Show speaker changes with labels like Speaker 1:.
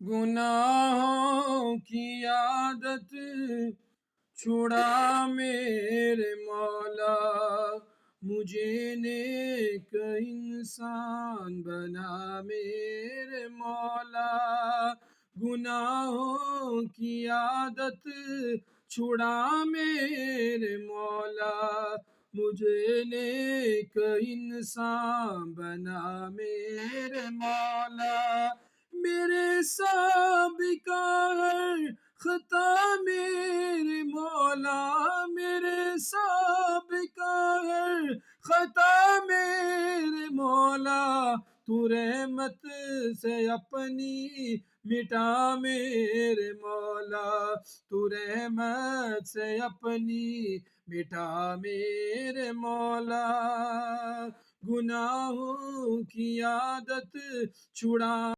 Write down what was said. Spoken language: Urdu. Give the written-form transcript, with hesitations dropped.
Speaker 1: گناہوں کی عادت چھڑا میرے مولا، مجھے نیک انسان بنا میرے مولا۔ گناہوں کی عادت چھڑا میرے مولا، مجھے نیک انسان بنا میرے مولا۔ میرے سابقہ ہر خطا میرے مولا، میرے سابقہ ہر خطا میرے مولا، تو رحمت سے اپنی مٹا میرے مولا، تو رحمت سے اپنی مٹا میرے مولا۔ گناہوں کی عادت چھڑا